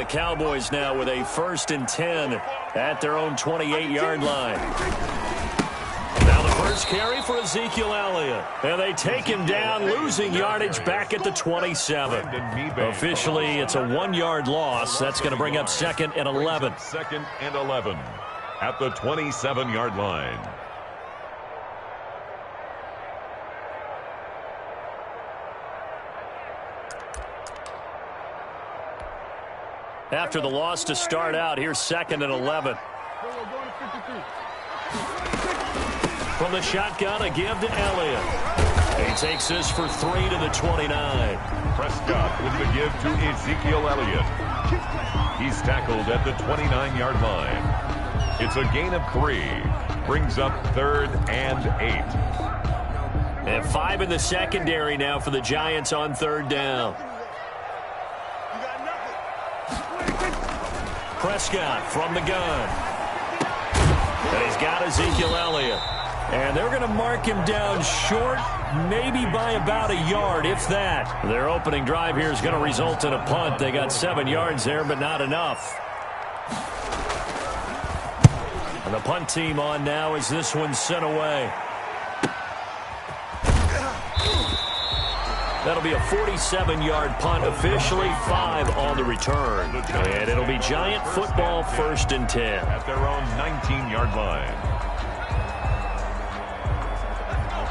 Cowboys now with a 1st and 10 at their own 28-yard line. Now the first carry for Ezekiel Elliott. And they take him down, losing yardage back at the 27. Officially, it's a 1-yard loss. That's going to bring up 2nd and 11. 2nd and 11 at the 27-yard line. After the loss to start out, here's 2nd and 11. From the shotgun, a give to Elliott. He takes this for 3 to the 29. Prescott with the give to Ezekiel Elliott. He's tackled at the 29-yard line. It's a gain of 3. Brings up 3rd and 8. And 5 in the secondary now for the Giants on 3rd down. Prescott from the gun. And he's got Ezekiel Elliott. And they're going to mark him down short, maybe by about a yard, if that. Their opening drive here is going to result in a punt. They got 7 yards there, but not enough. And the punt team on now as this one's sent away. That'll be a 47-yard punt, officially 5 on the return. And it'll be Giant football 1st and 10. At their own 19-yard line.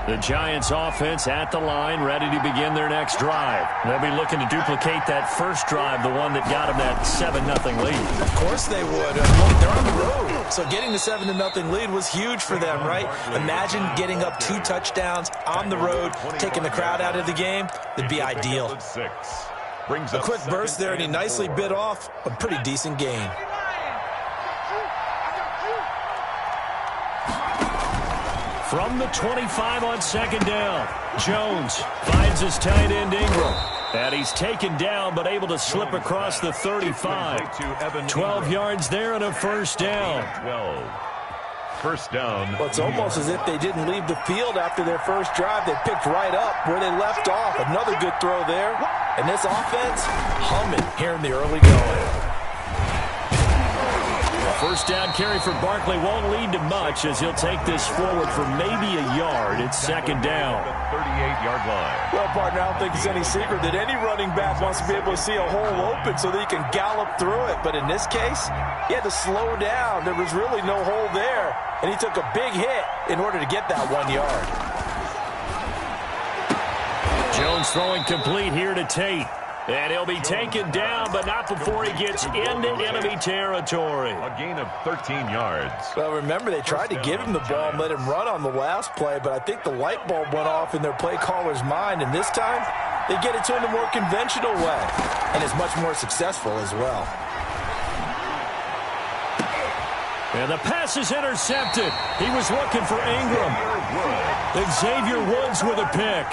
The Giants offense at the line, ready to begin their next drive. They'll be looking to duplicate that first drive, the one that got them that 7-0 lead. Of course they would. Look, they're on the road, so getting the 7-0 lead was huge for them, right? Imagine getting up 2 touchdowns on the road, taking the crowd out of the game. It'd be ideal. A quick burst there, and he nicely bit off a pretty decent gain. From the 25 on 2nd down, Jones finds his tight end Ingram. And he's taken down but able to slip across the 35. 12 yards there and a 1st down. 12. 1st down. Well, it's almost as if they didn't leave the field after their first drive. They picked right up where they left off. Another good throw there. And this offense humming here in the early going. 1st down carry for Barkley won't lead to much as he'll take this forward for maybe a yard. It's 2nd down. 38-yard line. Well, partner, I don't think it's any secret that any running back wants to be able to see a hole open so that he can gallop through it. But in this case, he had to slow down. There was really no hole there, and he took a big hit in order to get that 1 yard. Jones throwing complete here to Tate. And he'll be taken down, but not before he gets into enemy territory. A gain of 13 yards. Well, remember, they tried to give him the ball and let him run on the last play, but I think the light bulb went off in their play caller's mind, and this time they get it to him the more conventional way, and is much more successful as well. And the pass is intercepted. He was looking for Ingram. Xavier Woods with a pick.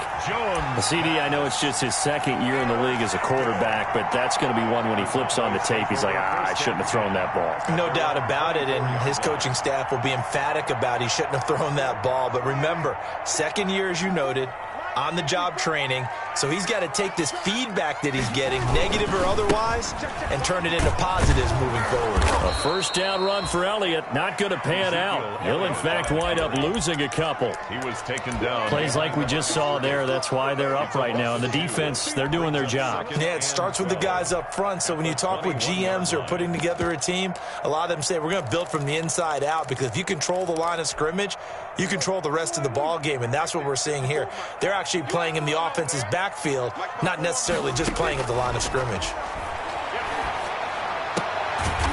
CD, I know it's just his 2nd year in the league as a quarterback, but that's going to be one when he flips on the tape. He's like, I shouldn't have thrown that ball. No doubt about it, and his coaching staff will be emphatic about he shouldn't have thrown that ball. But remember, 2nd year, as you noted, on-the-job training, so he's got to take this feedback that he's getting, negative or otherwise, and turn it into positives moving forward. A 1st down run for Elliott, not going to pan out. He'll, in fact, wind up losing a couple. He was taken down. Plays like we just saw there, that's why they're up right now. And the defense, they're doing their job. Yeah, it starts with the guys up front, so when you talk with GMs who are putting together a team, a lot of them say, we're going to build from the inside out, because if you control the line of scrimmage, you control the rest of the ball game, and that's what we're seeing here. They're actually playing in the offense's backfield, not necessarily just playing at the line of scrimmage.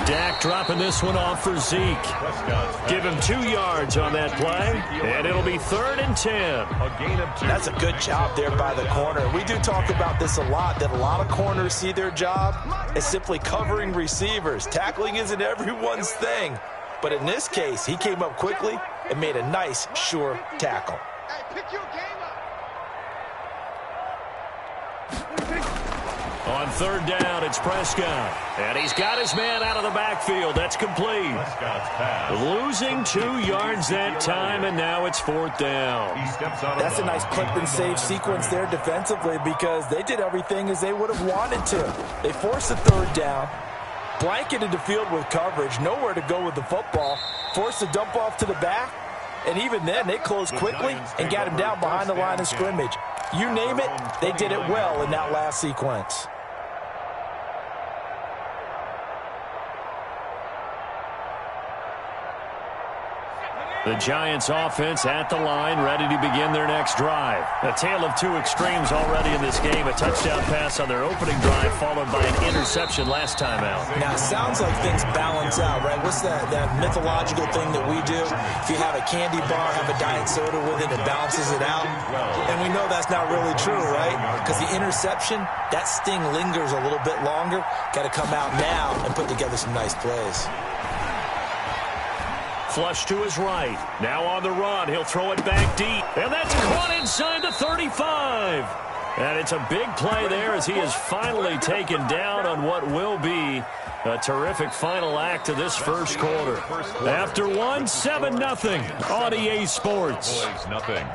Dak dropping this one off for Zeke. Give him 2 yards on that play, and it'll be 3rd and 10. A gain of 2. That's a good job there by the corner. We do talk about this a lot, that a lot of corners see their job as simply covering receivers. Tackling isn't everyone's thing. But in this case, he came up quickly and made a nice, sure tackle. On 3rd down, it's Prescott. And he's got his man out of the backfield. That's complete. Losing 2 yards that time, and now it's 4th down. That's a nice clip and save sequence there defensively, because they did everything as they would have wanted to. They forced the 3rd down. blanketed the field with coverage, nowhere to go with the football, forced to dump off to the back, and even then they closed quickly and got him down behind the line of scrimmage. You name it, they did it well in that last sequence. The Giants offense at the line, ready to begin their next drive. A tale of two extremes already in this game. A touchdown pass on their opening drive, followed by an interception last time out. Now, it sounds like things balance out, right? What's that mythological thing that we do? If you have a candy bar, have a diet soda with it, it balances it out. And we know that's not really true, right? Because the interception, that sting lingers a little bit longer. Got to come out now and put together some nice plays. Flush to his right. Now on the run. He'll throw it back deep. And that's caught inside the 35. And it's a big play there as he is finally taken down on what will be a terrific final act of this first quarter. After one, 7-0 on EA Sports. Cowboys nothing.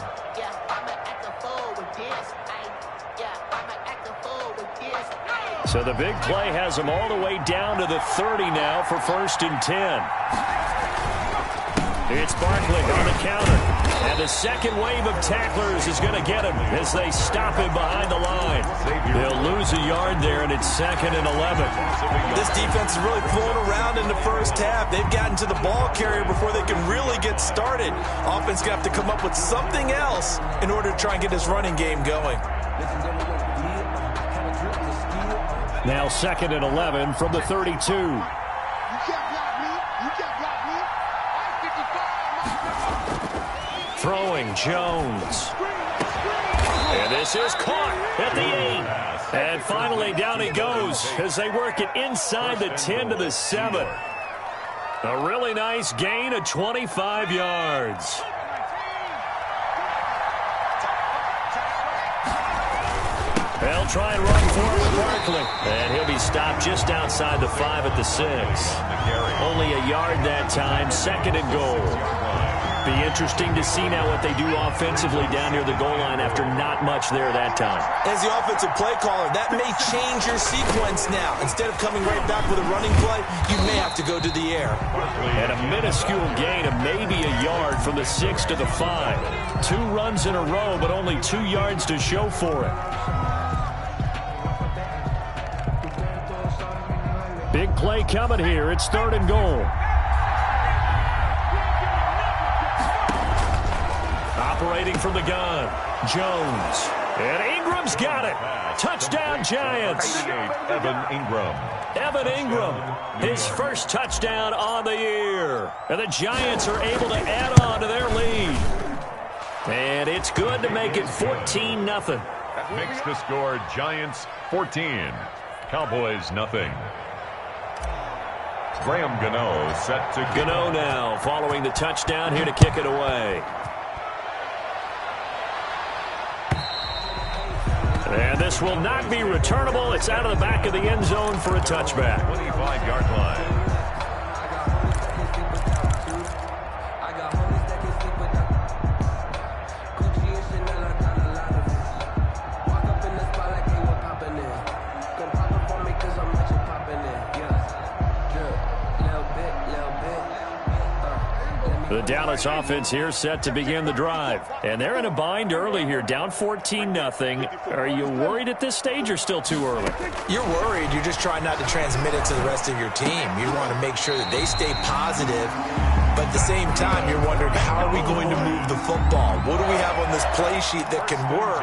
So the big play has him all the way down to the 30 now for 1st and 10. It's Barkley on the counter. And the second wave of tacklers is going to get him as they stop him behind the line. They'll lose a yard there, and it's 2nd and 11. This defense is really flown around in the first half. They've gotten to the ball carrier before they can really get started. Offense going to have to come up with something else in order to try and get this running game going. Now 2nd and 11 from the 32. Throwing Jones. And this is caught at the 8. And finally down he goes as they work it inside the 10 to the 7. A really nice gain of 25 yards. They'll try and run forward with Barkley. And he'll be stopped just outside the 5 at the 6. Only a yard that time, 2nd and goal. Be interesting to see now what they do offensively down near the goal line after not much there that time. As the offensive play caller, that may change your sequence now. Instead of coming right back with a running play, you may have to go to the air. And a minuscule gain of maybe a yard from the 6 to the 5. 2 runs in a row, but only 2 yards to show for it. Big play coming here. It's 3rd and goal. Operating from the gun, Jones. And Ingram's got it. Touchdown, Giants. Evan Ingram, his first touchdown on the year. And the Giants are able to add on to their lead. And it's good to make it 14-0. That makes the score Giants 14, Cowboys nothing. Graham Gano set to Gano now following the touchdown here to kick it away. And this will not be returnable. It's out of the back of the end zone for a touchback. 25-yard line. The Dallas offense here set to begin the drive. And they're in a bind early here, down 14-0. Are you worried at this stage or still too early? You're worried. You're just trying not to transmit it to the rest of your team. You want to make sure that they stay positive. But at the same time, you're wondering, how are we going to move the football? What do we have on this play sheet that can work?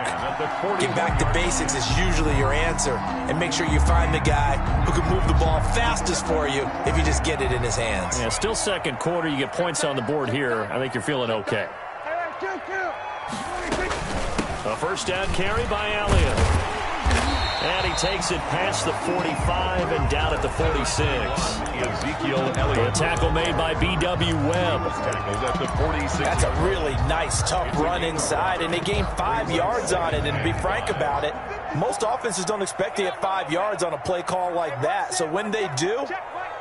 Get back to basics is usually your answer. And make sure you find the guy who can move the ball fastest for you if you just get it in his hands. Yeah, still second quarter. You get points on the board here. I think you're feeling okay. A first down carry by Elliott. And he takes it past the 45 and down at the 46. Ezekiel Elliott. A tackle made by B.W. Webb. Tackled at the 46. That's a really nice, tough run inside, and they gained 5 yards on it. And to be frank about it, most offenses don't expect to get 5 yards on a play call like that. So when they do,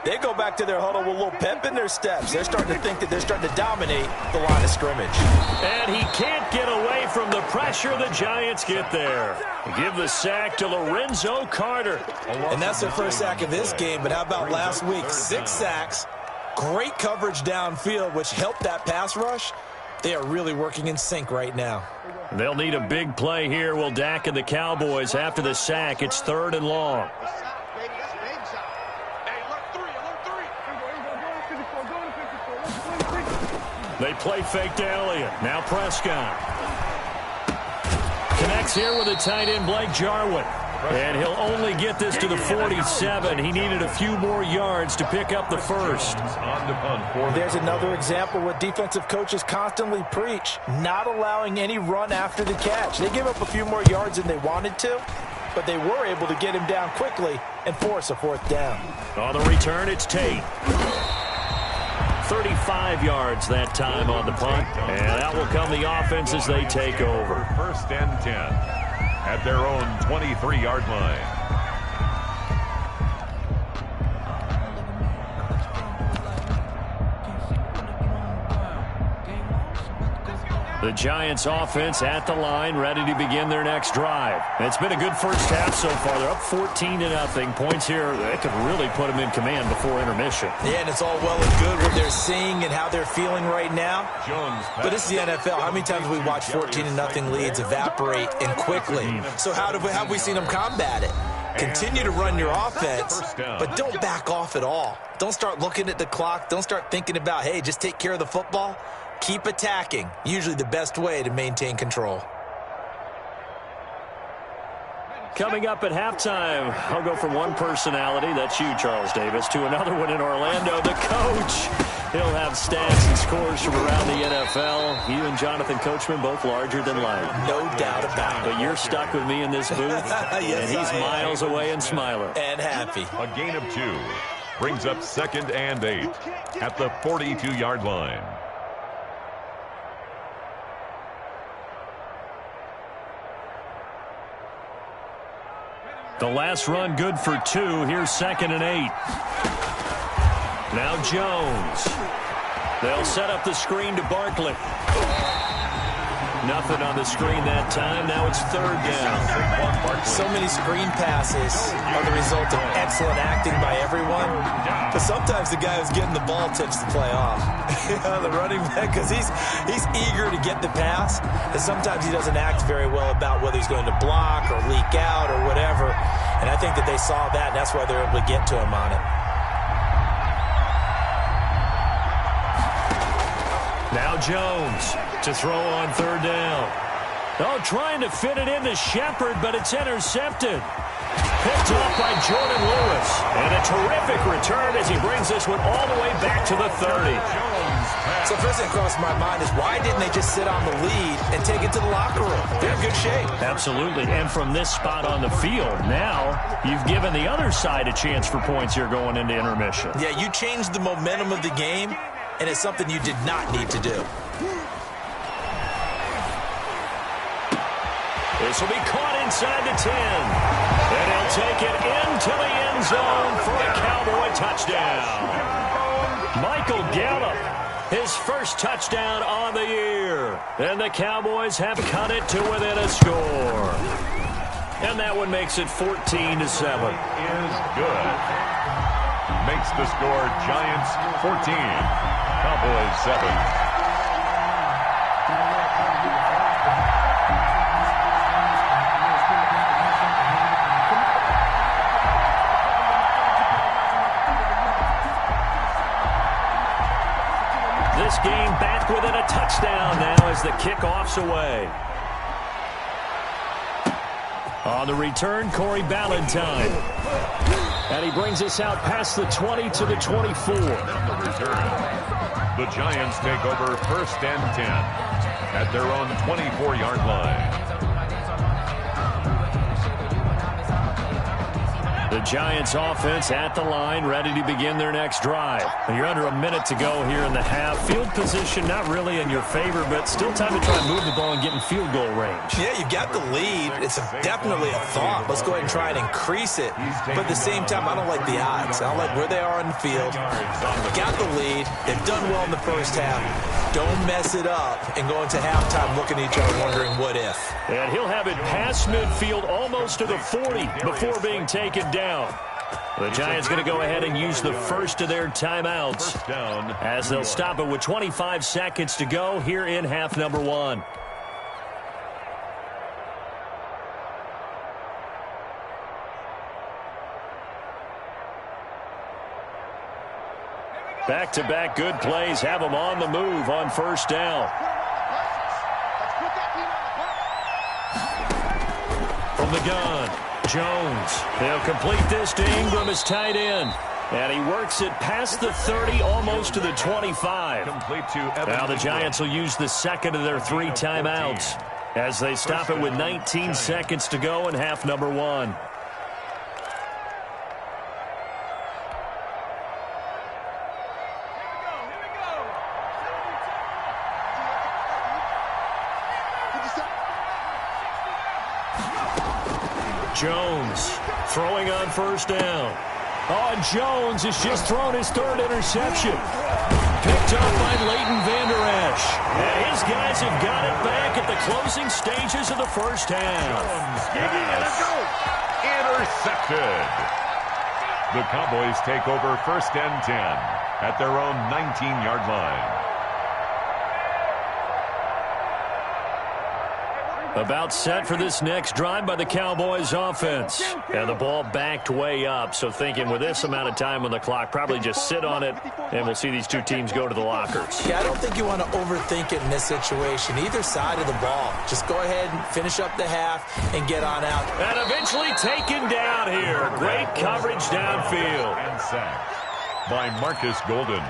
They go back to their huddle with a little pep in their steps. They're starting to think that they're starting to dominate the line of scrimmage. And he can't get away from the pressure. The Giants get there. Give the sack to Lorenzo Carter. And that's their first sack of this game, but how about last week? 6 sacks, great coverage downfield, which helped that pass rush. They are really working in sync right now. They'll need a big play here. Will Dak and the Cowboys after the sack. It's 3rd and long. They play fake to Elliott. Now Prescott. Connects here with a tight end, Blake Jarwin. And he'll only get this to the 47. He needed a few more yards to pick up the first. There's another example what defensive coaches constantly preach, not allowing any run after the catch. They gave up a few more yards than they wanted to, but they were able to get him down quickly and force a 4th down. On the return, it's Tate. 35 yards that time on the punt. And out will come the offense as they take over. 1st and 10 at their own 23-yard line. The Giants offense at the line, ready to begin their next drive. It's been a good first half so far. They're up 14-0. Points here, they could really put them in command before intermission. Yeah, and it's all well and good what they're seeing and how they're feeling right now. But this is the NFL. How many times have we watched 14-0 leads evaporate and quickly? So how have we seen them combat it? Continue to run your offense, but don't back off at all. Don't start looking at the clock. Don't start thinking about, hey, just take care of the football. Keep attacking. Usually the best way to maintain control. Coming up at halftime, I'll go from one personality, that's you, Charles Davis, to another one in Orlando, the coach. He'll have stats and scores from around the NFL. You and Jonathan Coachman both larger than life. No doubt about it. But you're stuck with me in this booth, yes, and he's miles away and smiling. And happy. A gain of 2 brings up 2nd and 8 at the 42-yard line. The last run good for 2. Here's 2nd and 8. Now Jones. They'll set up the screen to Barkley. Nothing on the screen that time. Now it's 3rd down. So many screen passes are the result of excellent acting by everyone. But sometimes the guy who's getting the ball tips the play off. The running back, because he's eager to get the pass. And sometimes he doesn't act very well about whether he's going to block or leak out or whatever. And I think that they saw that, and that's why they're able to get to him on it. Now Jones to throw on 3rd down. Oh, trying to fit it into Shepard, but it's intercepted. Picked off by Jordan Lewis. And a terrific return as he brings this one all the way back to the 30. So first thing crossed my mind is why didn't they just sit on the lead and take it to the locker room? They're in good shape. Absolutely. And from this spot on the field, now you've given the other side a chance for points here going into intermission. Yeah, you changed the momentum of the game, and it's something you did not need to do. This will be caught inside the 10. And he'll take it into the end zone for a Cowboy touchdown. Michael Gallup, his first touchdown on the year. And the Cowboys have cut it to within a score. And that one makes it 14-7. Is good. Makes the score Giants 14, Cowboys 7. This game back within a touchdown now as the kickoff's away. On the return, Corey Ballantyne. And he brings us out past the 20 to the 24. On the return, the Giants take over 1st and 10 at their own 24-yard line. The Giants offense at the line, ready to begin their next drive. You're under a minute to go here in the half. Field position not really in your favor, but still time to try and move the ball and get in field goal range. Yeah, you've got the lead. It's definitely a thought. Let's go ahead and try and increase it. But at the same time, I don't like the odds. I don't like where they are on the field. Got the lead. They've done well in the first half. Don't mess it up and go into halftime looking at each other wondering what if. And he'll have it past midfield almost to the 40 before being taken down. The Giants going to go ahead and use the first of their timeouts as they'll stop it with 25 seconds to go here in half number 1. Back-to-back good plays have them on the move on first down. From the gun, Jones. They'll complete this to Ingram as tight end. And he works it past the 30, almost to the 25. Now the Giants will use the second of their 3 timeouts as they stop it with 19 seconds to go in half number 1. Jones throwing on first down. Oh, and Jones has just thrown his 3rd interception. Picked up by Leighton Vander Esch. And his guys have got it back at the closing stages of the first half. Intercepted. The Cowboys take over 1st and 10 at their own 19-yard line. About set for this next drive by the Cowboys offense. And the ball backed way up, so thinking with this amount of time on the clock, probably just sit on it, and we'll see these two teams go to the lockers. Yeah, I don't think you want to overthink it in this situation, either side of the ball. Just go ahead and finish up the half and get on out. And eventually taken down here. Great coverage downfield. And sacked by Marcus Golden.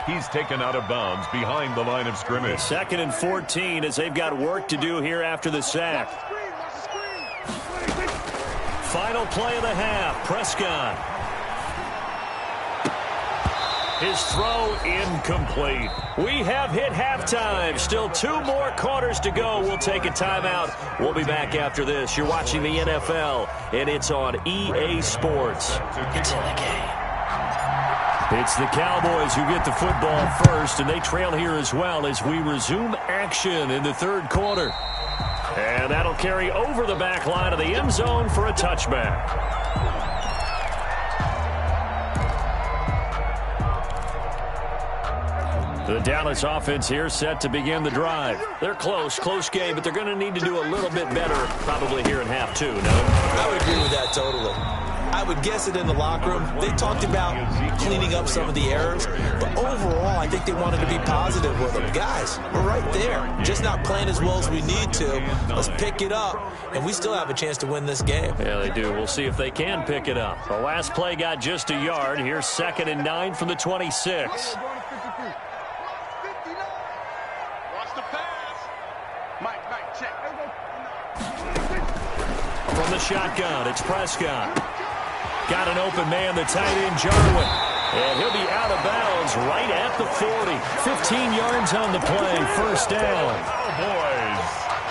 He's taken out of bounds behind the line of scrimmage. 2nd and 14 as they've got work to do here after the sack. Final play of the half. Prescott. His throw incomplete. We have hit halftime. Still 2 more quarters to go. We'll take a timeout. We'll be back after this. You're watching the NFL, and it's on EA Sports. It's in the game. It's the Cowboys who get the football first, and they trail here as well as we resume action in the 3rd quarter. And that'll carry over the back line of the end zone for a touchback. The Dallas offense here set to begin the drive. They're close game, but they're going to need to do a little bit better probably here in half 2, no? I would agree with that totally. I would guess it in the locker room. They talked about cleaning up some of the errors, but overall, I think they wanted to be positive with them. Guys, we're right there. Just not playing as well as we need to. Let's pick it up, and we still have a chance to win this game. Yeah, they do. We'll see if they can pick it up. The last play got just a yard. Here's 2nd and 9 from the 26. From the shotgun, it's Prescott. Got an open man, the tight end, Jarwin. And he'll be out of bounds right at the 40. 15 yards on the play, first down. Cowboys.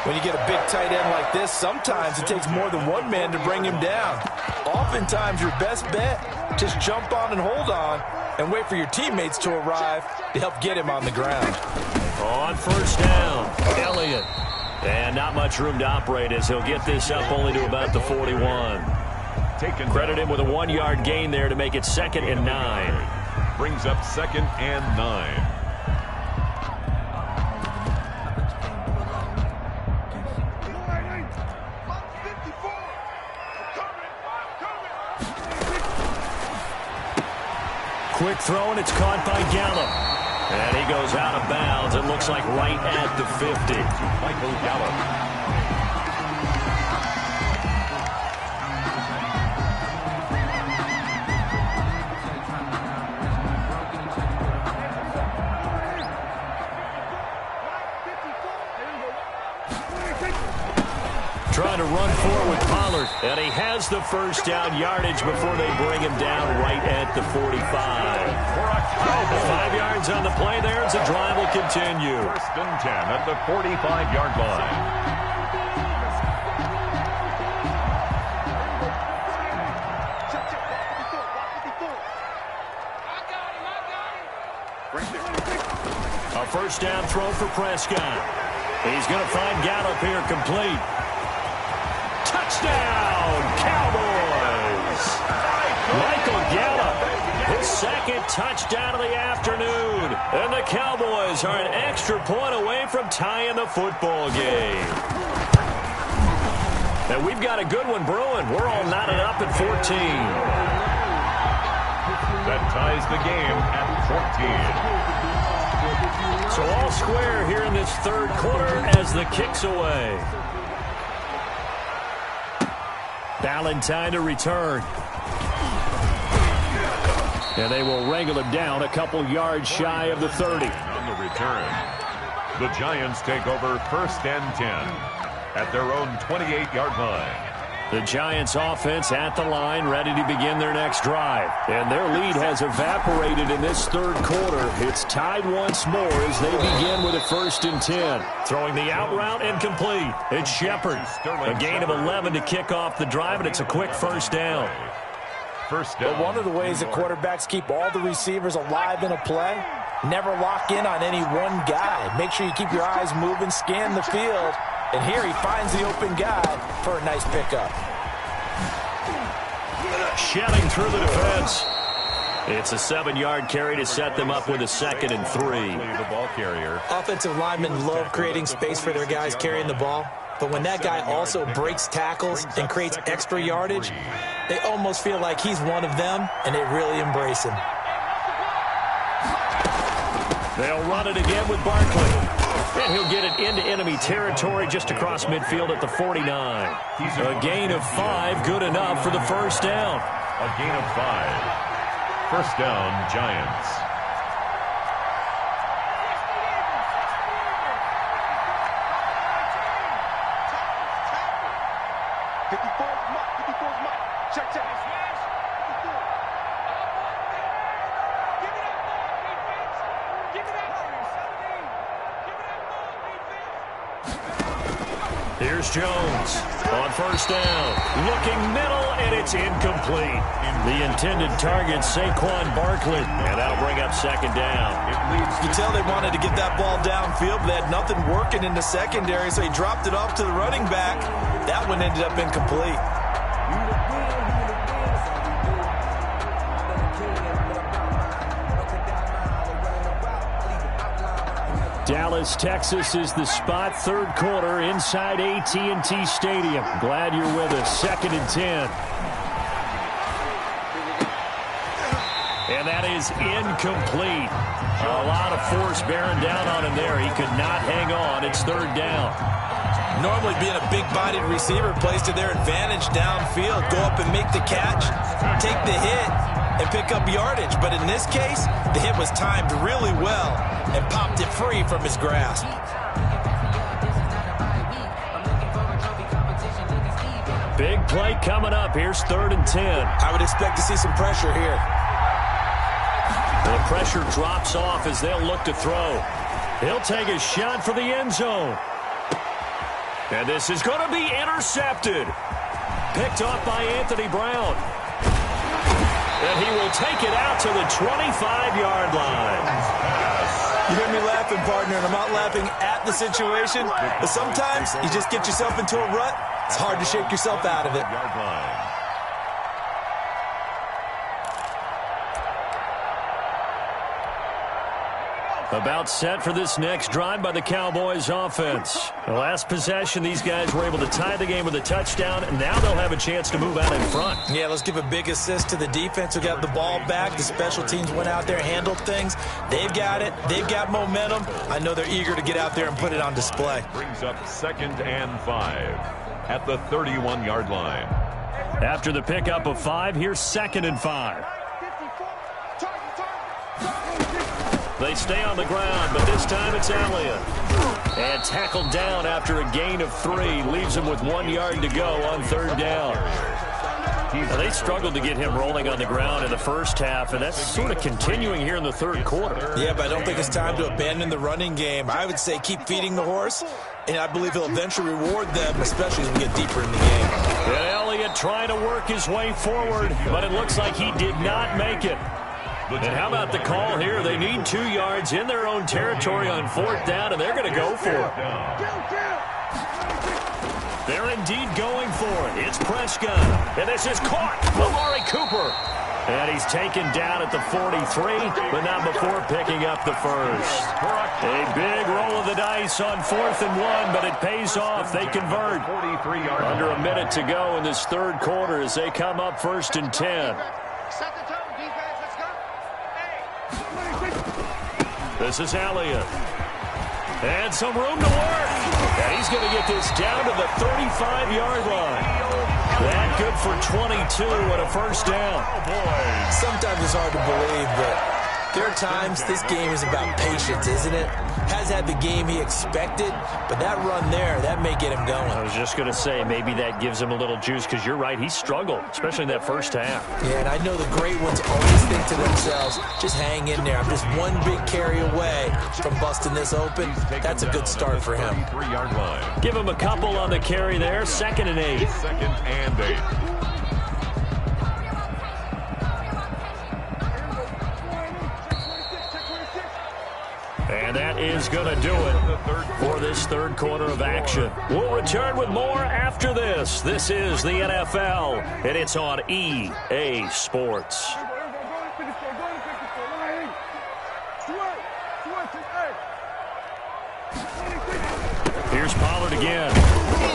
When you get a big tight end like this, sometimes it takes more than one man to bring him down. Oftentimes, your best bet, just jump on and hold on and wait for your teammates to arrive to help get him on the ground. On first down, Elliott. And not much room to operate as he'll get this up only to about the 41. Credit him with a 1-yard gain there to make it 2nd and 9. Brings up 2nd and 9. Quick throw, and it's caught by Gallup. And he goes out of bounds. It looks like right at the 50. Michael Gallup. Trying to run forward with Pollard. And he has the first down yardage before they bring him down right at the 45. 5 yards on the play there as the drive will continue. First and 10 at the 45-yard line. A first down throw for Prescott. He's going to find Gallup here complete. Touchdown, Cowboys! Michael Gallup, his second touchdown of the afternoon. And the Cowboys are an extra point away from tying the football game. And we've got a good one brewing. We're all knotted up at 14. That ties the game at 14. So all square here in this third quarter as the kick's away. Valentine to return. And they will wrangle him down a couple yards shy of the 30. On the return, the Giants take over first and 10 at their own 28-yard line. The Giants offense at the line, ready to begin their next drive. And their lead has evaporated in this third quarter. It's tied once more as they begin with a first and 10. Throwing the out route and complete. It's Shepard. A gain of 11 to kick off the drive, and it's a quick first down. First down. But one of the ways that quarterbacks keep all the receivers alive in a play, never lock in on any one guy. Make sure you keep your eyes moving, scan the field. And here he finds the open guy for a nice pickup. Shelling through the defense. It's a 7-yard carry to set them up with a 2nd and 3. The ball carrier. Offensive linemen love creating space for their guys carrying the ball. But when that guy also breaks tackles and creates extra yardage, they almost feel like he's one of them, and they really embrace him. They'll run it again with Barkley. And he'll get it into enemy territory just across midfield at the 49. A gain of 5, good enough for the first down. A gain of 5. First down, Giants. Here's Jones on first down. Looking middle, and it's incomplete. The intended target, Saquon Barkley. And that'll bring up second down. You tell they wanted to get that ball downfield, but they had nothing working in the secondary, so he dropped it off to the running back. That one ended up incomplete. Dallas, Texas is the spot. Third quarter inside AT&T Stadium. Glad you're with us. 2nd and 10. And that is incomplete. A lot of force bearing down on him there. He could not hang on. It's third down. Normally being a big-bodied receiver plays to their advantage downfield. Go up and make the catch, take the hit, and pick up yardage. But in this case, the hit was timed really well and popped it free from his grasp. Big play coming up. Here's 3rd and 10. I would expect to see some pressure here. The pressure drops off as they'll look to throw. He'll take a shot for the end zone. And this is going to be intercepted. Picked off by Anthony Brown. And he will take it out to the 25-yard line. You hear me laughing, partner, and I'm not laughing at the situation. But sometimes you just get yourself into a rut. It's hard to shake yourself out of it. About set for this next drive by the Cowboys offense. The last possession, these guys were able to tie the game with a touchdown, and now they'll have a chance to move out in front. Yeah, let's give a big assist to the defense who got the ball back. The special teams went out there, handled things. They've got it. They've got momentum. I know they're eager to get out there and put it on display. Brings up 2nd and 5 at the 31-yard line. After the pickup of 5, here's 2nd and 5. They stay on the ground, but this time it's Elliott. And tackled down after a gain of 3. Leaves him with 1 yard to go on 3rd down. Now, they struggled to get him rolling on the ground in the first half, and that's sort of continuing here in the 3rd quarter. Yeah, but I don't think it's time to abandon the running game. I would say keep feeding the horse, and I believe he'll eventually reward them, especially as we get deeper in the game. And Elliott trying to work his way forward, but it looks like he did not make it. And how about the call here? They need 2 yards in their own territory on 4th down, and they're going to go for it. They're indeed going for it. It's Prescott. And this is caught. Amari Cooper. And he's taken down at the 43, but not before picking up the first. A big roll of the dice on 4th and 1, but it pays off. They convert. Under a minute to go in this 3rd quarter as they come up 1st and 10. This is Elliott. And some room to work. And he's going to get this down to the 35-yard line. That good for 22 and a 1st down. Sometimes it's hard to believe, but there are times this game is about patience, isn't it? Has had the game he expected, but that run there, that may get him going. I was just going to say, maybe that gives him a little juice, because you're right, he struggled, especially in that first half. Yeah, and I know the great ones always think to themselves, just hang in there. I'm just one big carry away from busting this open. That's a good start for him. 3-yard line. Give him a couple on the carry there, 2nd and 8. 2nd and 8. And that is going to do it for this 3rd quarter of action. We'll return with more after this. This is the NFL, and it's on EA Sports. Here's Pollard again.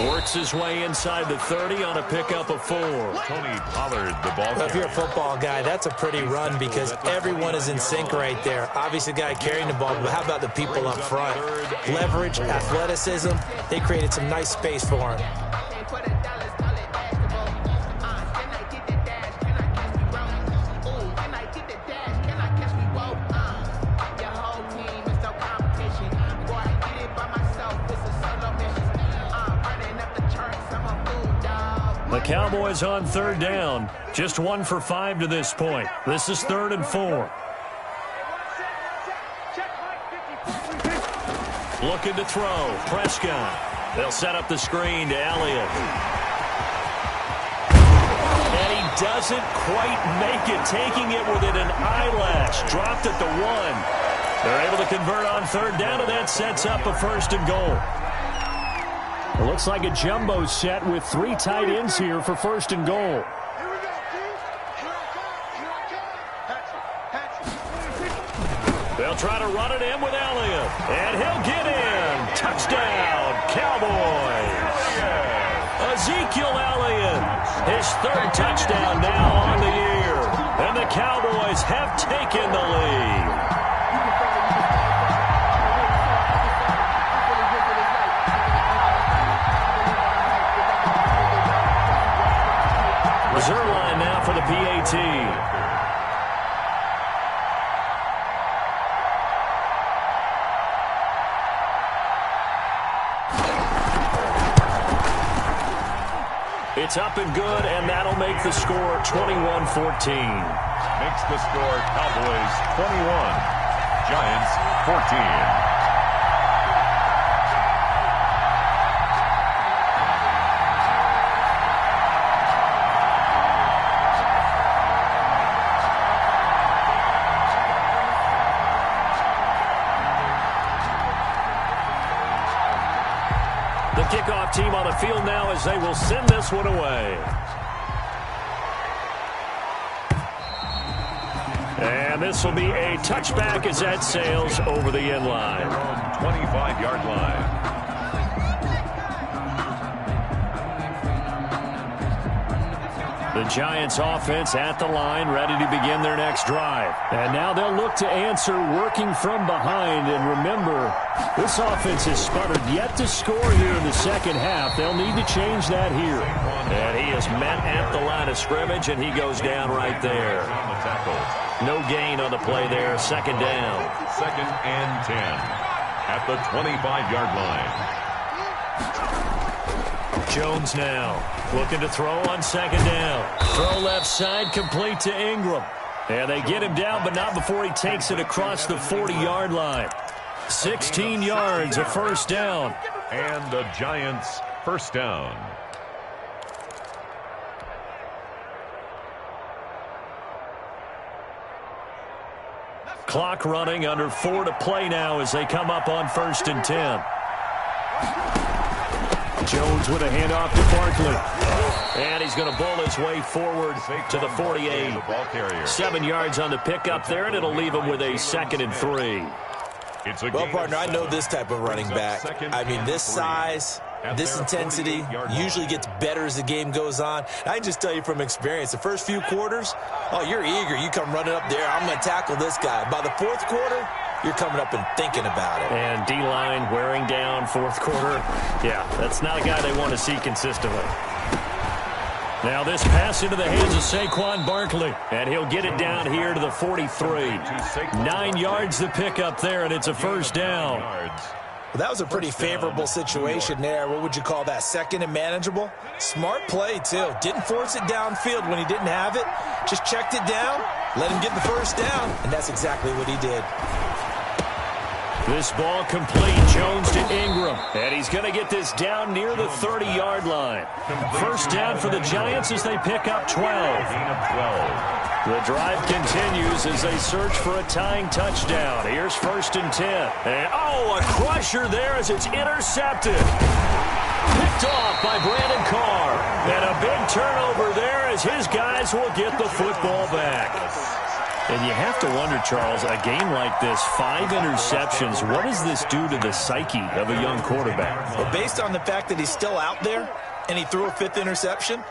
Works his way inside the 30 on a pickup of 4. Tony Pollard, the ball carrier. If you're a football guy, that's a pretty run because everyone is in sync right there. Obviously, the guy carrying the ball, but how about the people up front? Leverage, athleticism, they created some nice space for him. The Cowboys on 3rd down. Just 1 for 5 to this point. This is 3rd and 4. Looking to throw. Prescott. They'll set up the screen to Elliott. And he doesn't quite make it. Taking it within an eyelash. Dropped at the 1. They're able to convert on 3rd down, and that sets up a 1st and goal. It looks like a jumbo set with 3 tight ends here for 1st and goal. They'll try to run it in with Elliott. And he'll get in. Touchdown, Cowboys. Ezekiel Elliott, his 3rd touchdown now on the year. And the Cowboys have taken the lead. Reserve line now for the PAT. It's up and good, and that'll make the score 21-14. Makes the score Cowboys 21, Giants 14. Kickoff team on the field now as they will send this one away. And this will be a touchback as that sails over the end line. 25-yard line. The Giants offense at the line, ready to begin their next drive. And now they'll look to answer working from behind. And remember, this offense has sputtered yet to score here in the second half. They'll need to change that here. And he is met at the line of scrimmage, and he goes down right there. No gain on the play there, 2nd down. 2nd and 10. at the 25-yard line. Jones now looking to throw on second down. Throw left side, complete to Ingram. And they get him down, but not before he takes it across the 40-yard line. 16 yards, a first down. And the Giants first down. Clock running, under 4 to play now as they come up on 1st and 10. Jones with a handoff to Barkley. And he's going to bowl his way forward to the 48. 7 yards on the pickup there, and it'll leave him with a 2nd and 3. Well, partner, I know this type of running back. I mean, this size, this intensity usually gets better as the game goes on. I can just tell you from experience, the first few quarters, oh, you're eager. You come running up there, I'm going to tackle this guy. By the 4th quarter, you're coming up and thinking about it. And D-line wearing down 4th quarter. Yeah, that's not a guy they want to see consistently. Now this pass into the hands of Saquon Barkley, and he'll get it down here to the 43. 9 yards the pickup there, and it's a first down. Well, that was a pretty favorable situation there. What would you call that? 2nd and manageable? Smart play, too. Didn't force it downfield when he didn't have it. Just checked it down, let him get the first down, and that's exactly what he did. This ball complete. Jones to Ingram. And he's going to get this down near the 30-yard line. First down for the Giants as they pick up 12. The drive continues as they search for a tying touchdown. Here's 1st and 10. And, oh, a crusher there as it's intercepted. Picked off by Brandon Carr. And a big turnover there as his guys will get the football back. And you have to wonder, Charles, a game like this, 5 interceptions, what does this do to the psyche of a young quarterback? Well, based on the fact that he's still out there and he threw a 5th interception,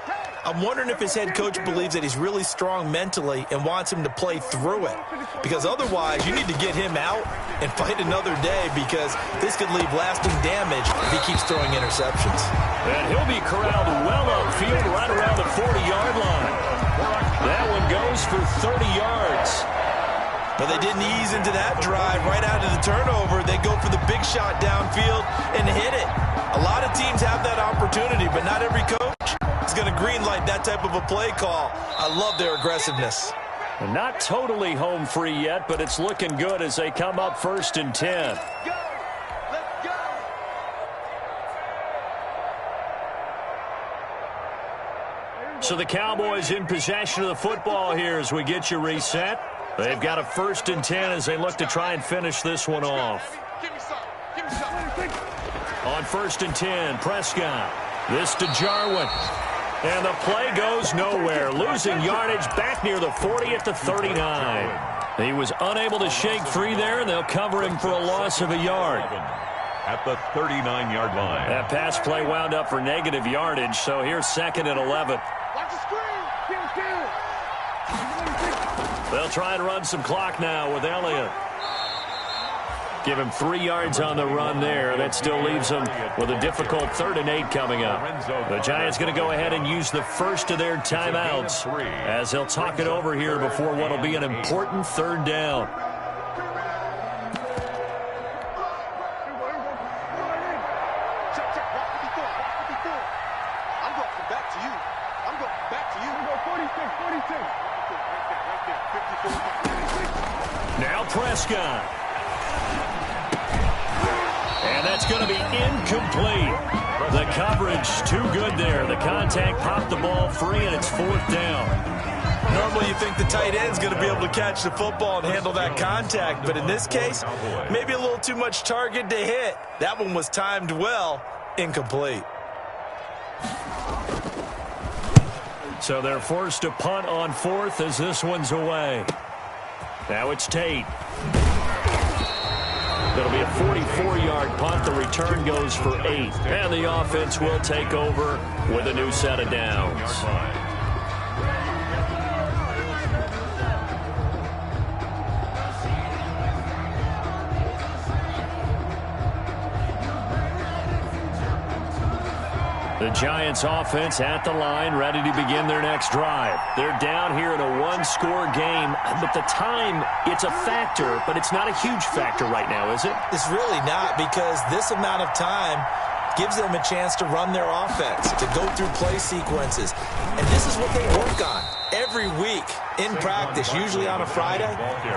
I'm wondering if his head coach believes that he's really strong mentally and wants him to play through it. Because otherwise, you need to get him out and fight another day, because this could leave lasting damage if he keeps throwing interceptions. And he'll be corralled well upfield right around the 40-yard line. That one goes for 30 yards. But they didn't ease into that drive right out of the turnover. They go for the big shot downfield and hit it. A lot of teams have that opportunity, but not every coach is going to greenlight that type of a play call. I love their aggressiveness. And not totally home free yet, but it's looking good as they come up 1st and 10. So the Cowboys in possession of the football here as we get you reset. They've got a 1st and 10 as they look to try and finish this one off. On 1st and 10, Prescott. This to Jarwin. And the play goes nowhere. Losing yardage back near the 40 at the 39. He was unable to shake free there, and they'll cover him for a loss of a yard. At the 39-yard line. That pass play wound up for negative yardage, so here's 2nd and 11. They'll try and run some clock now with Elliott. Give him 3 yards on the run there. That still leaves them with a difficult 3rd and 8 coming up. The Giants going to go ahead and use the first of their timeouts as they'll talk it over here before what will be an important 3rd down. Now Prescott. And that's going to be incomplete. The coverage too good there. The contact popped the ball free, and it's 4th down. Normally you think the tight end's going to be able to catch the football and handle that contact, but in this case, maybe a little too much target to hit. That one was timed well, incomplete. So they're forced to punt on 4th as this one's away. Now it's Tate. That'll be a 44-yard punt. The return goes for 8. And the offense will take over with a new set of downs. The Giants offense at the line, ready to begin their next drive. They're down here in a one-score game, but the time, it's a factor, but it's not a huge factor right now, is it? It's really not, because this amount of time gives them a chance to run their offense, to go through play sequences. And this is what they work on every week in practice, usually on a Friday.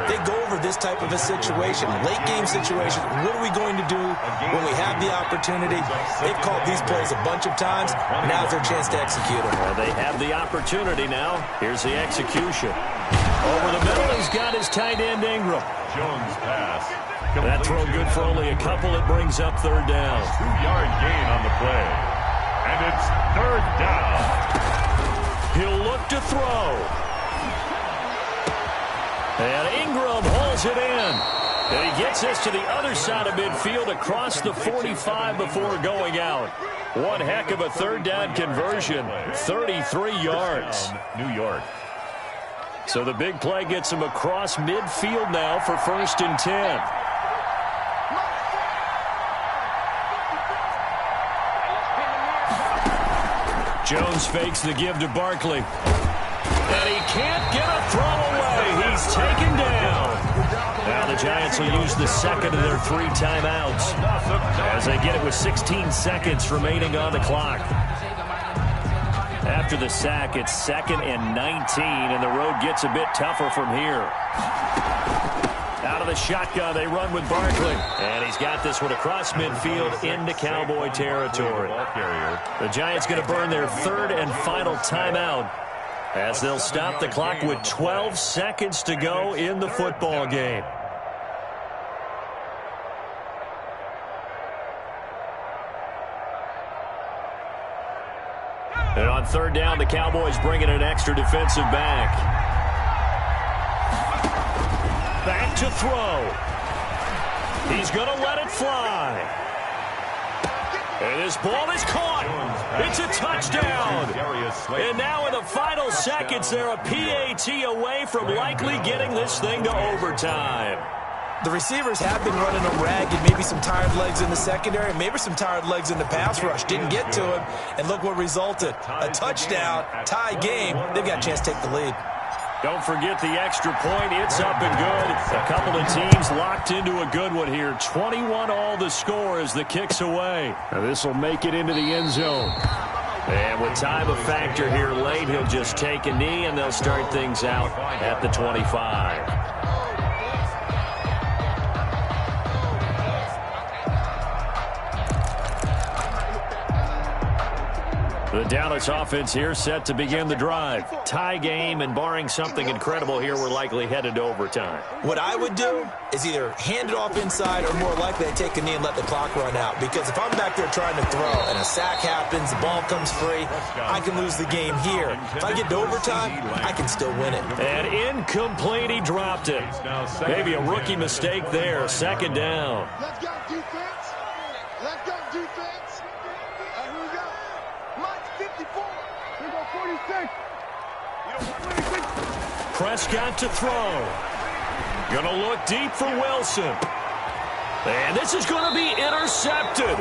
They go over this type of a situation, late game situation. What are we going to do when we have the opportunity? They've called these plays a bunch of times. Now's their chance to execute them. Well, they have the opportunity now. Here's the execution. Over the middle, he's got his tight end Ingram. Jones pass. That throw good for only a couple. It brings up third down. 2-yard gain on the play. And it's third down. He'll look to throw. And Ingram hauls it in. And he gets this to the other side of midfield across the 45 before going out. One heck of a third down conversion. 33 yards. New York. So the big play gets him across midfield now for 1st and 10. Jones fakes the give to Barkley. And he can't get a throw away. He's taken down. Now the Giants will use the second of their 3 timeouts as they get it with 16 seconds remaining on the clock. After the sack, it's 2nd and 19, and the road gets a bit tougher from here. Out of the shotgun, they run with Barkley. And he's got this one across midfield into Cowboy territory. The Giants going to burn their 3rd and final timeout as they'll stop the clock with 12 seconds to go in the football game. And on 3rd down, the Cowboys bring in an extra defensive back. Back to throw. He's going to let it fly. And this ball is caught. It's a touchdown. And now in the final seconds, they're a PAT away from likely getting this thing to overtime. The receivers have been running them ragged, maybe some tired legs in the secondary, maybe some tired legs in the pass rush. Didn't get to him, and look what resulted. A touchdown, tie game. They've got a chance to take the lead. Don't forget the extra point. It's up and good. A couple of teams locked into a good one here. 21 all the score as the kick's away. Now this will make it into the end zone. And with time a factor here late, he'll just take a knee, and they'll start things out at the 25. The Dallas offense here set to begin the drive. Tie game, and barring something incredible here, we're likely headed to overtime. What I would do is either hand it off inside or more likely to take a knee and let the clock run out. Because if I'm back there trying to throw and a sack happens, the ball comes free, I can lose the game here. If I get to overtime, I can still win it. And incomplete, he dropped it. Maybe a rookie mistake there. 2nd down. Let's go, defense. Let's go, defense. Here we go. Mike 54. Here we go, 46. Prescott to throw. Gonna look deep for Wilson. And this is going to be intercepted.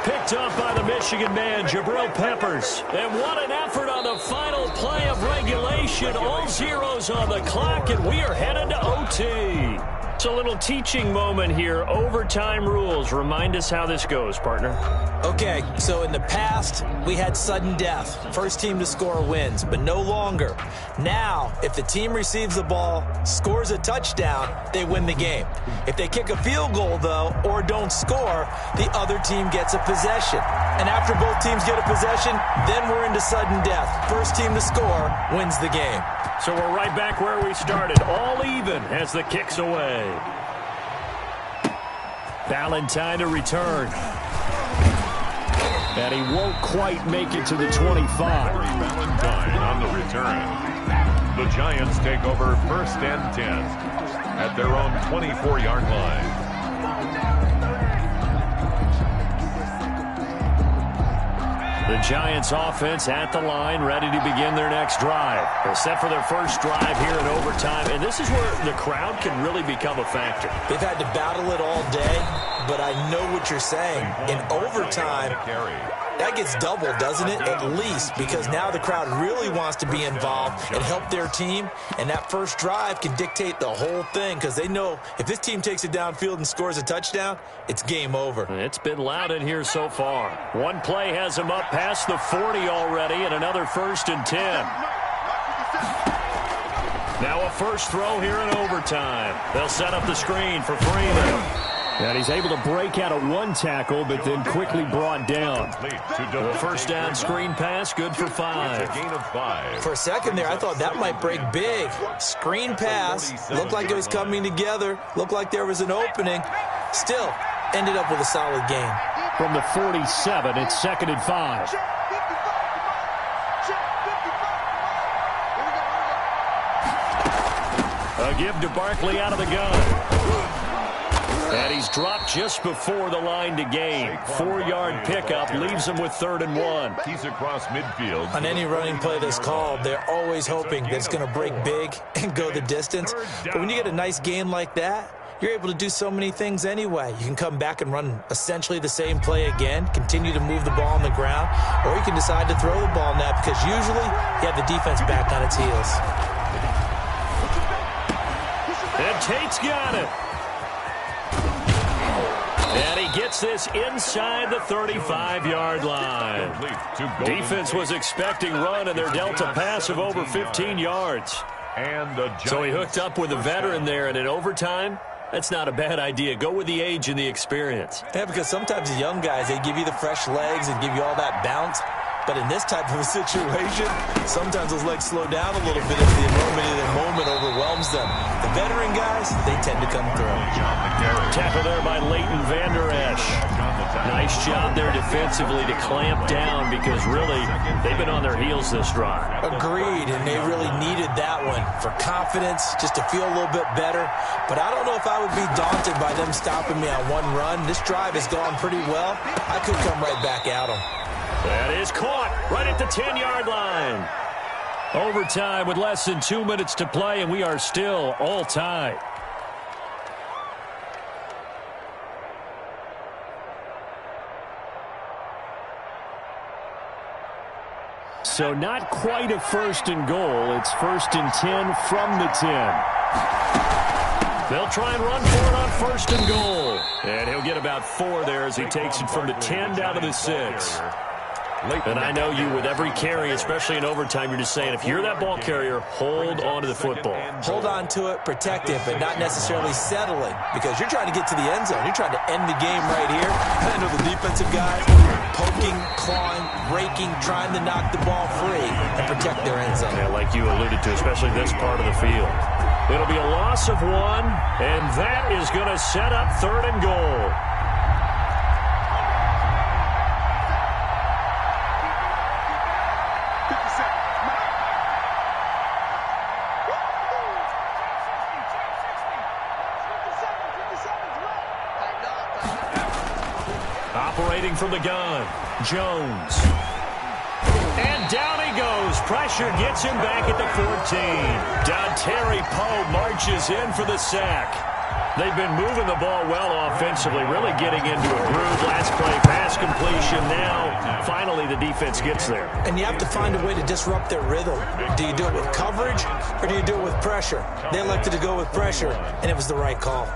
Picked up by the Michigan man, Jabril Peppers. And what an effort on the final play of regulation. All zeros on the clock, and we are headed to OT. It's a little teaching moment here. Overtime rules. Remind us how this goes, partner. Okay, so in the past, we had sudden death. First team to score wins, but no longer. Now, if the team receives the ball, scores a touchdown, they win the game. If they kick a field goal, though, or don't score, the other team gets a possession. And after both teams get a possession, then we're into sudden death. First team to score wins the game. So we're right back where we started. All even as the kick's away. Valentine to return. And he won't quite make it to the 25. Valentine on the return. The Giants take over 1st and 10 at their own 24-yard line. The Giants offense at the line, ready to begin their next drive. They're set for their first drive here in overtime, and this is where the crowd can really become a factor. They've had to battle it all day, but I know what you're saying. In overtime, That gets doubled, doesn't it? At least, because now the crowd really wants to be involved and help their team, and that first drive can dictate the whole thing because they know if this team takes it downfield and scores a touchdown, it's game over. It's been loud in here so far. One play has them up past the 40 already, and another 1st and 10. Now a first throw here in overtime. They'll set up the screen for Freeman. And he's able to break out of one tackle, but then quickly brought down. The first down screen pass, good for 5. Gain of 5. For a second there, I thought that might break big. Screen pass, looked like it was coming together, looked like there was an opening. Still, ended up with a solid gain. From the 47, it's 2nd and 5. A give to Barkley out of the gun. And he's dropped just before the line to gain. 4-yard pickup leaves him with 3rd and 1. He's across midfield. On any running play that's called, they're always hoping that it's going to break big and go the distance. But when you get a nice gain like that, you're able to do so many things anyway. You can come back and run essentially the same play again, continue to move the ball on the ground, or you can decide to throw the ball now because usually you have the defense back on its heels. And Tate's got it. And he gets this inside the 35-yard line. Defense was expecting run, and they're dealt a pass of over 15 yards. So he hooked up with a veteran there, and in overtime, that's not a bad idea. Go with the age and the experience. Yeah, because sometimes the young guys, they give you the fresh legs and give you all that bounce. But in this type of a situation, sometimes those legs slow down a little bit if the enormity of the moment overwhelms them. The veteran guys, they tend to come through. Tackle there by Leighton Vander Esch. Nice job there defensively to clamp down because really they've been on their heels this drive. Agreed, and they really needed that one for confidence, just to feel a little bit better. But I don't know if I would be daunted by them stopping me on one run. This drive has gone pretty well. I could come right back at them. That is caught right at the 10-yard line. Overtime with less than 2 minutes to play, and we are still all tied. So not quite a 1st and goal. It's 1st and 10 from the 10. They'll try and run for it on 1st and goal. And he'll get about 4 there as he takes it from the 10 down to the 6. And I know you, with every carry, especially in overtime, you're just saying, if you're that ball carrier, hold on to the football. Hold on to it, protect it, but not necessarily settling, because you're trying to get to the end zone. You're trying to end the game right here. I know the defensive guys poking, clawing, raking, trying to knock the ball free and protect their end zone. Yeah, like you alluded to, especially this part of the field. It'll be a loss of 1, and that is going to set up 3rd and goal. Operating from the gun, Jones. And down he goes. Pressure gets him back at the 14. Dontari Poe marches in for the sack. They've been moving the ball well offensively, really getting into a groove. Last play, pass completion. Now, finally, the defense gets there. And you have to find a way to disrupt their rhythm. Do you do it with coverage, or do you do it with pressure? They elected to go with pressure, and it was the right call.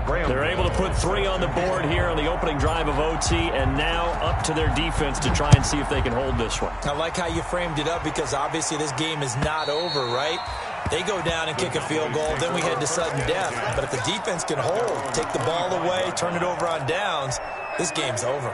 They're able to put 3 on the board here on the opening drive of OT, and now up to their defense to try and see if they can hold this one. I like how you framed it up, because obviously this game is not over, right? They go down and kick a field goal, then we head to sudden death. But if the defense can hold, take the ball away, turn it over on downs, this game's over.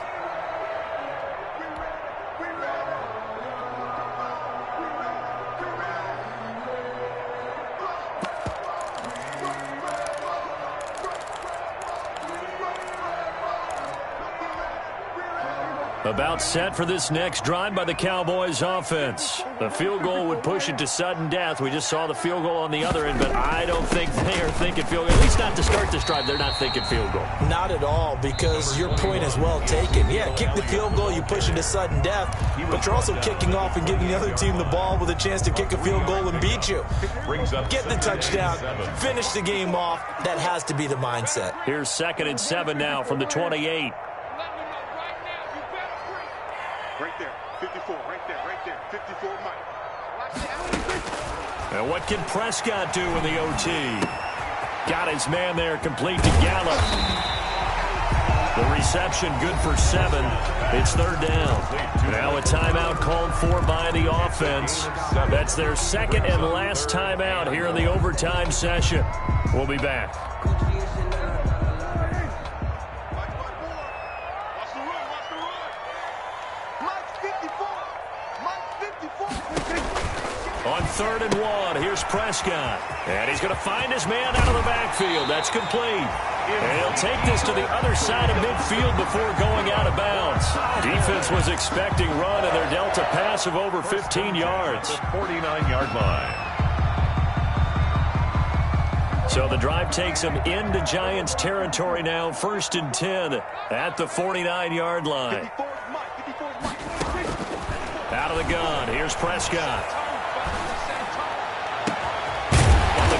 About set for this next drive by the Cowboys offense. The field goal would push it to sudden death. We just saw the field goal on the other end, but I don't think they are thinking field goal. At least not to start this drive. They're not thinking field goal. Not at all, because your point is well taken. Yeah, kick the field goal, you push it to sudden death, but you're also kicking off and giving the other team the ball with a chance to kick a field goal and beat you. Get the touchdown, finish the game off. That has to be the mindset. Here's 2nd and 7 now from the 28. Right there, 54, right there, 54, Mike. Watch that. And what can Prescott do in the OT? Got his man there, complete to Gallup. The reception good for 7. It's third down. Now a timeout called for by the offense. That's their second and last timeout here in the overtime session. We'll be back. Watch the run, watch the run. Mike 54, Mike 54. On 3rd and 1, here's Prescott. And he's going to find his man out of the backfield. That's complete. And he'll take this to the other side of midfield before going out of bounds. Defense was expecting run, and they're dealt a pass of over 15 yards. 49-yard line. So the drive takes them into Giants territory now. 1st and 10 at the 49-yard line. Out of the gun, here's Prescott.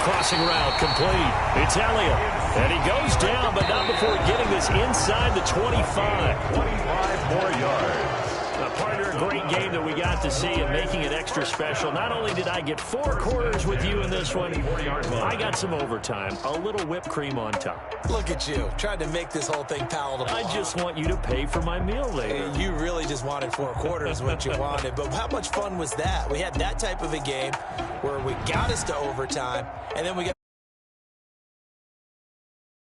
Crossing route complete. It's Elliott. And he goes down, but not before getting this inside the 25. 25 more yards. Partner, a great game that we got to see and making it extra special. Not only did I get 4 quarters with you in this one, I got some overtime, a little whipped cream on top. Look at you, trying to make this whole thing palatable. I just want you to pay for my meal later. You really just wanted 4 quarters, what you wanted. But how much fun was that? We had that type of a game where we got us to overtime, and then we got